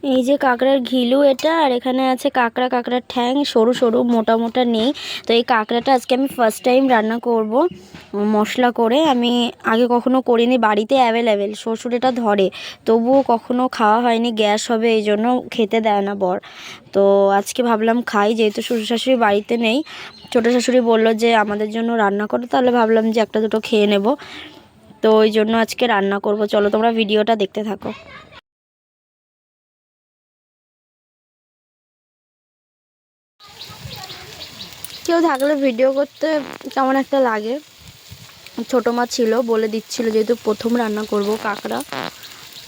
এই যে কাঁকড়ার ঘিলু এটা, আর এখানে আছে কাঁকড়ার ঠ্যাং, সরু সরু মোটা মোটা নেই। তো এই কাঁকড়াটা আজকে আমি ফার্স্ট টাইম রান্না করব মশলা করে। আমি আগে কখনো করিনি, বাড়িতে অ্যাভেলেবেল, শ্বশুর এটা ধরে, তবুও কখনো খাওয়া হয়নি, গ্যাস হবে এই জন্য খেতে দেয় না বর। তো আজকে ভাবলাম খাই, যেহেতু শ্বশুর শাশুড়ি বাড়িতে নেই। ছোটো শাশুড়ি বললো যে আমাদের জন্য রান্না করো, তাহলে ভাবলাম যে একটা দুটো খেয়ে নেব। তো ওই জন্য আজকে রান্না করব। চলো তোমরা ভিডিওটা দেখতে থাকো। কেউ থাকলে ভিডিও করতে কেমন একটা লাগে। ছোটো মা ছিল, বলে দিচ্ছিল, যেহেতু প্রথম রান্না করব কাঁকড়া।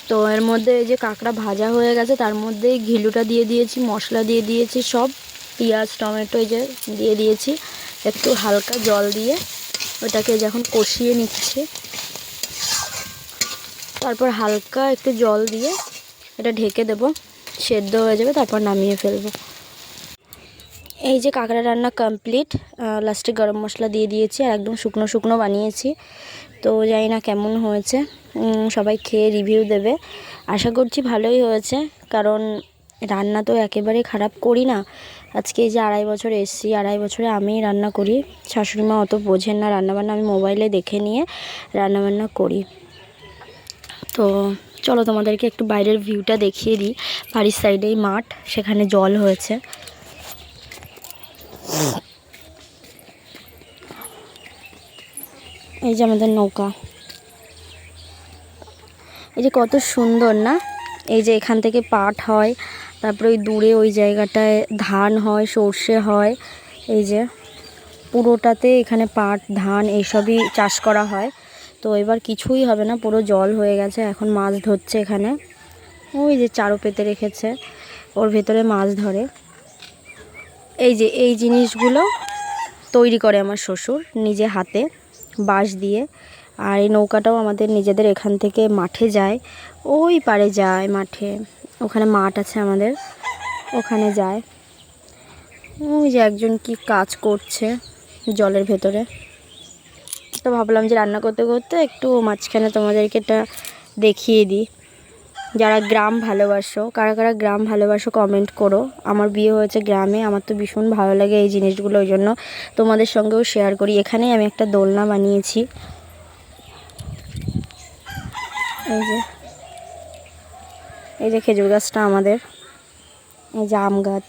তো এর মধ্যে এই যে কাঁকড়া ভাজা হয়ে গেছে, তার মধ্যেই ঘিলুটা দিয়ে দিয়েছি, মশলা দিয়ে দিয়েছি সব, পেঁয়াজ টমেটো এই যে দিয়ে দিয়েছি, একটু হালকা জল দিয়ে ওটাকে যখন কষিয়ে নিচ্ছে, তারপর হালকা একটু জল দিয়ে এটা ঢেকে দেবো, সেদ্ধ হয়ে যাবে, তারপর নামিয়ে ফেলবো। এই যে কাঁকড়া রান্না কমপ্লিট। লাস্টে গরম মশলা দিয়ে দিয়েছি, আর একদম শুকনো শুকনো বানিয়েছি। তো জানি না কেমন হয়েছে, সবাই খেয়ে রিভিউ দেবে। আশা করছি ভালোই হয়েছে, কারণ রান্না তো একেবারে খারাপ করি না। আজকে এই যে 2.5 বছর এসেছি, 2.5 বছরে আমিই রান্না করি। শাশুড়িমা অত বোঝেন না রান্নাবান্না, আমি মোবাইলে দেখে নিয়ে রান্নাবান্না করি। তো চলো তোমাদেরকে একটু বাইরের ভিউটা দেখিয়ে দিই। বাড়ির সাইডেই মাঠ, সেখানে জল হয়েছে। এই যে আমাদের নৌকা, এই যে কত সুন্দর না। এই যে এখান থেকে পাট হয়, তারপরে ওই দূরে ওই জায়গাটায় ধান হয়, সর্ষে হয়। এই যে পুরোটাতে এখানে পাট ধান এইসবই চাষ করা হয়। তো এবার কিছুই হবে না, পুরো জল হয়ে গেছে। এখন মাছ ধরছে এখানে, ওই যে চারো পেতে রেখেছে, ওর ভেতরে মাছ ধরে। এই যে এই জিনিসগুলো তৈরি করে আমার শ্বশুর নিজে হাতে, বাঁশ দিয়ে। আর এই নৌকাটাও আমাদের নিজেদের, এখান থেকে মাঠে যায়, ওই পারে যায় মাঠে, ওখানে মাঠ আছে আমাদের, ওখানে যায়। ওই যে একজন কি কাজ করছে জলের ভেতরে। তো ভাবলাম যে রান্না করতে করতে একটু মাঝখানে তোমাদেরকে এটা দেখিয়ে দিই। যারা গ্রাম ভালোবাসো, কারা কারা গ্রাম ভালোবাসো কমেন্ট করো। আমার বিয়ে হয়েছে গ্রামে, আমার তো ভীষণ ভালো লাগে এই জিনিসগুলো, ওই জন্য তোমাদের সঙ্গেও শেয়ার করি। এখানেই আমি একটা দোলনা বানিয়েছি। এই যে খেজুর গাছটা আমাদের, এই যে আম গাছ।